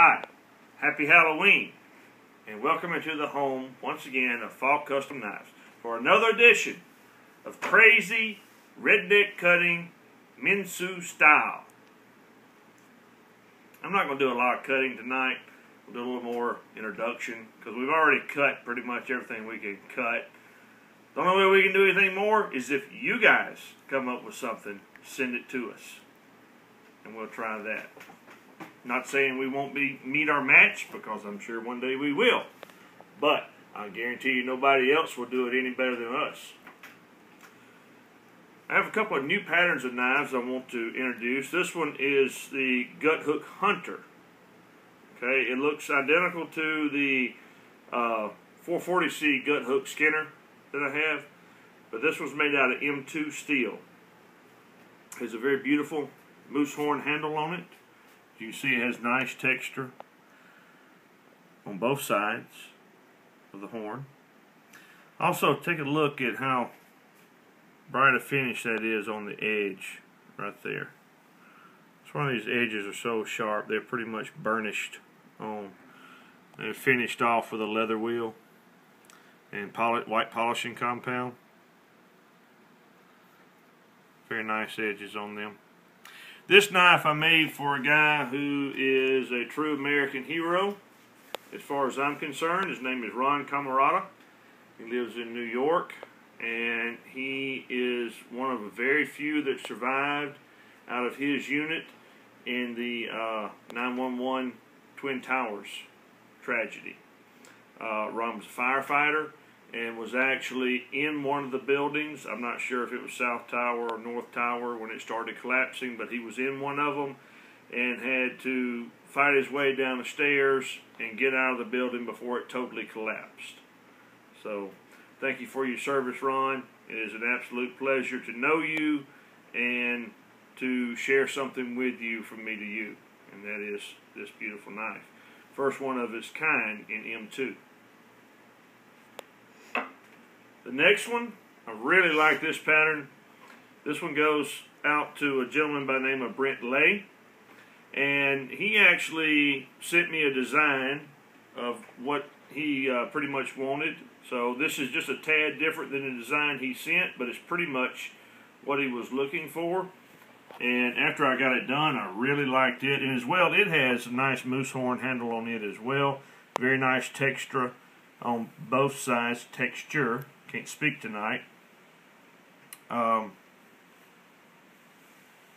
Hi, happy Halloween, and welcome into the home once again of Faulk Custom Knives for another edition of crazy redneck cutting Minsu style. I'm not going to do a lot of cutting tonight. We'll do a little more introduction because we've already cut pretty much everything we can cut. The only way we can do anything more is if you guys come up with something, send it to us, and we'll try that. Not saying we won't meet our match, because I'm sure one day we will. But I guarantee you nobody else will do it any better than us. I have a couple of new patterns of knives I want to introduce. This one is the Gut Hook Hunter. Okay, it looks identical to the 440C Gut Hook Skinner that I have, but this one's made out of M2 steel. It has a very beautiful moose horn handle on it. You can see it has nice texture on both sides of the horn. Also, take a look at how bright a finish that is on the edge right there. It's one of these edges are so sharp, they're pretty much burnished on. They're finished off with a leather wheel and white polishing compound. Very nice edges on them. This knife I made for a guy who is a true American hero, as far as I'm concerned. His name is Ron Camarada. He lives in New York, and he is one of the very few that survived out of his unit in the 9/11 Twin Towers tragedy. Ron was a firefighter and was actually in one of the buildings. I'm not sure if it was South Tower or North Tower when it started collapsing, but he was in one of them and had to fight his way down the stairs and get out of the building before it totally collapsed. So, thank you for your service, Ron. It is an absolute pleasure to know you and to share something with you from me to you, and that is this beautiful knife. First one of its kind in M2. The next one, I really like this pattern. This one goes out to a gentleman by the name of Brent Lay, and he actually sent me a design of what he pretty much wanted. So this is just a tad different than the design he sent, but it's pretty much what he was looking for. And after I got it done, I really liked it. And as well, it has a nice moose horn handle on it as well. Very nice texture on both sides. Texture. Can't speak tonight. And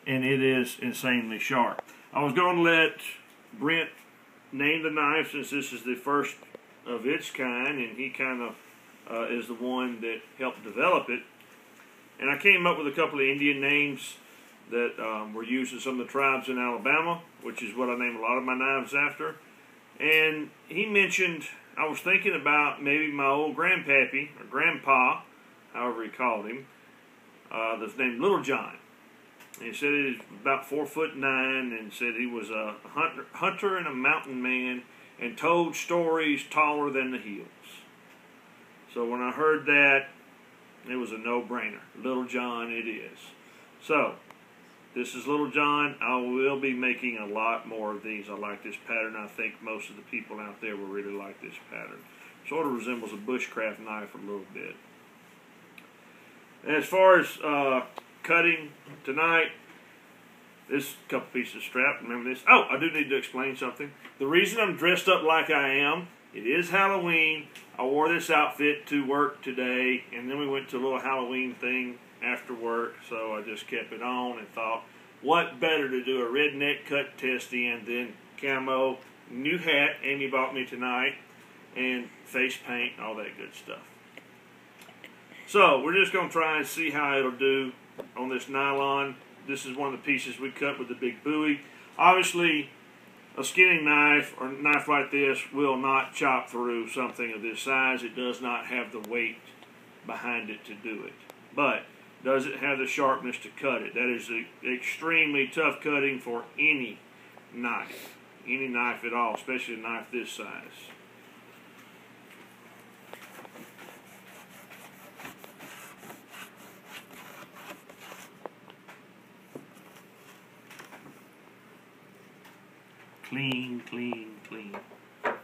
it is insanely sharp. I was going to let Brent name the knife since this is the first of its kind, and he kind of is the one that helped develop it. And I came up with a couple of Indian names that were used in some of the tribes in Alabama, which is what I name a lot of my knives after. And he mentioned, I was thinking about maybe my old grandpappy, or grandpa, however he called him, that's named Little John. And he said he was about 4'9", and said he was a hunter and a mountain man, and told stories taller than the hills. So when I heard that, it was a no-brainer. Little John it is. So, this is Little John. I will be making a lot more of these. I like this pattern. I think most of the people out there will really like this pattern. Sort of resembles a bushcraft knife a little bit. And as far as cutting tonight, this couple pieces of strap. Remember this? Oh, I do need to explain something. The reason I'm dressed up like I am, it is Halloween. I wore this outfit to work today, and then we went to a little Halloween thing after work, so I just kept it on and thought, what better to do a redneck cut test in than camo, new hat Amy bought me tonight, and face paint, all that good stuff. So we're just going to try and see how it'll do on this nylon. This is one of the pieces we cut with the big buoy. Obviously, a skinning knife or a knife like this will not chop through something of this size. It does not have the weight behind it to do it. But does it have the sharpness to cut it? That is extremely tough cutting for any knife at all, especially a knife this size. clean, clean, clean. Look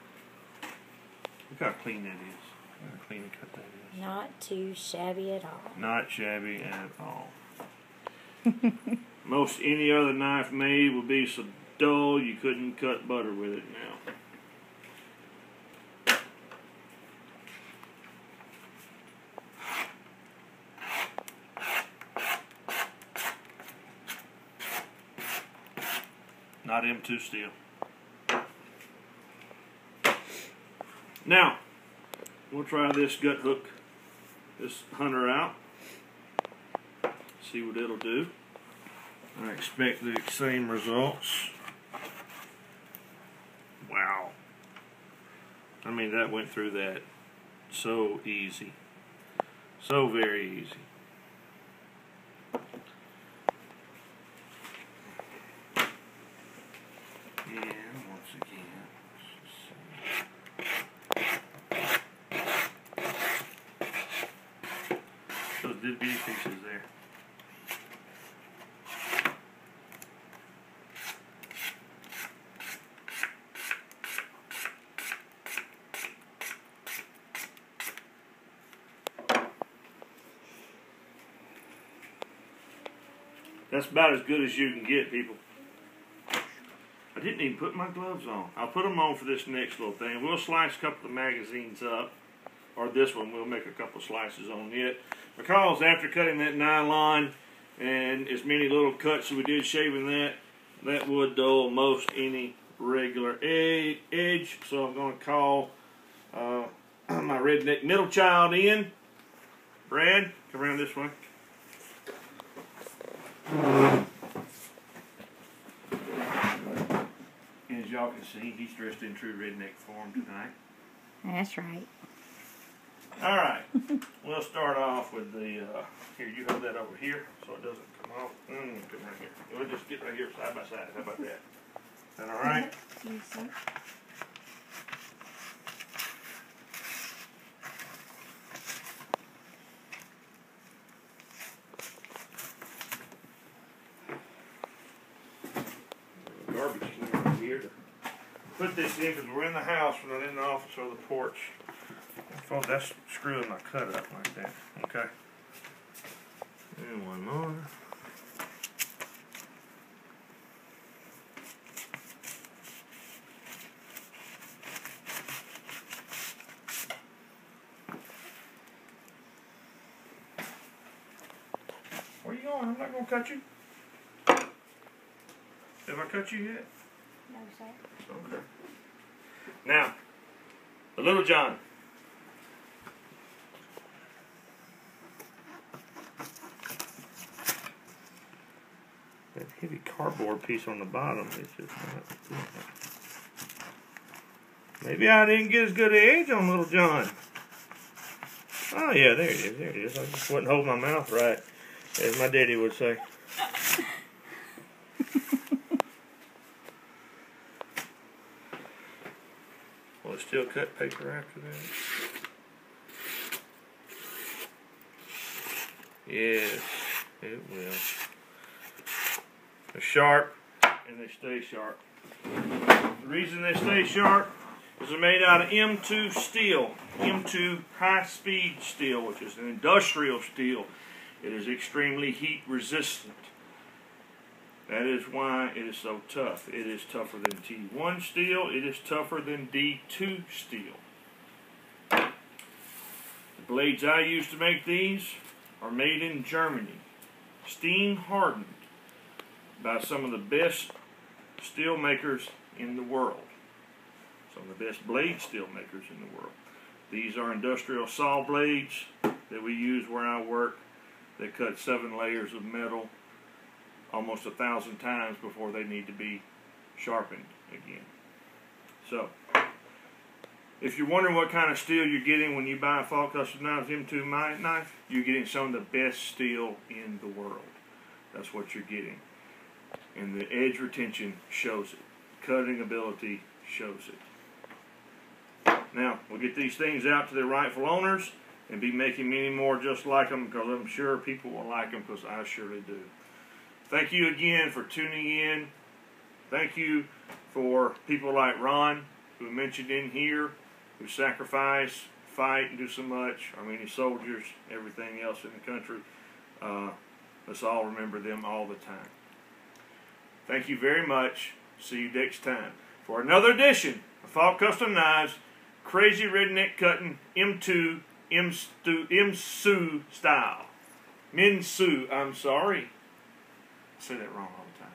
how clean that is. Look how clean and cut that is. Not too shabby at all. Not shabby at all. Most any other knife made would be so dull you couldn't cut butter with it now. Not M2 steel. Now, we'll try this gut hook, this hunter out. See what it'll do. I expect the same results. Wow. I mean, that went through that so easy. So very easy. And once again, those did be pieces there. That's about as good as you can get, people. I didn't even put my gloves on. I'll put them on for this next little thing. We'll slice a couple of magazines up. Or this one, we'll make a couple slices on it. Because after cutting that nylon and as many little cuts as we did shaving that, that would dull most any regular edge. So I'm going to call my redneck middle child in. Brad, come around this way. As y'all can see, he's dressed in true redneck form tonight. That's right. Alright, we'll start off with the, here, you hold that over here so it doesn't come off. Come right here. We'll just get right here side by side. How about that? Is that alright? Yes, sir. Garbage can over here to put this in because we're in the house, we're not in the office or the porch. Folks, that's screwing my cut up like that. Okay. And one more. Where you going? I'm not going to cut you. Have I cut you yet? No, sir. Okay. Now, the Little John. That heavy cardboard piece on the bottom is just not good. Maybe I didn't get as good an edge on Little John. Oh yeah, there it is, there it is. I just wouldn't hold my mouth right, as my daddy would say. Will it still cut paper after that? Yes, it will. They're sharp, and they stay sharp. The reason they stay sharp is they're made out of M2 steel. M2 high-speed steel, which is an industrial steel. It is extremely heat resistant. That is why it is so tough. It is tougher than T1 steel. It is tougher than D2 steel. The blades I use to make these are made in Germany. Steam hardened by some of the best steel makers in the world. Some of the best blade steel makers in the world. These are industrial saw blades that we use where I work. They cut 7 layers of metal almost 1,000 times before they need to be sharpened again. So, if you're wondering what kind of steel you're getting when you buy a Faulk Custom Knives M2 knife, you're getting some of the best steel in the world. That's what you're getting. And the edge retention shows it. Cutting ability shows it. Now, we'll get these things out to their rightful owners and be making many more just like them, because I'm sure people will like them, because I surely do. Thank you again for tuning in. Thank you for for people like Ron, who mentioned in here, who sacrifice, fight, and do so much. Our many soldiers, everything else in the country. Let's all remember them all the time. Thank you very much. See you next time for another edition of Faulk Custom Knives, Crazy Redneck Cutting M2 Minsu style. Minsu, I'm sorry. I say that wrong all the time.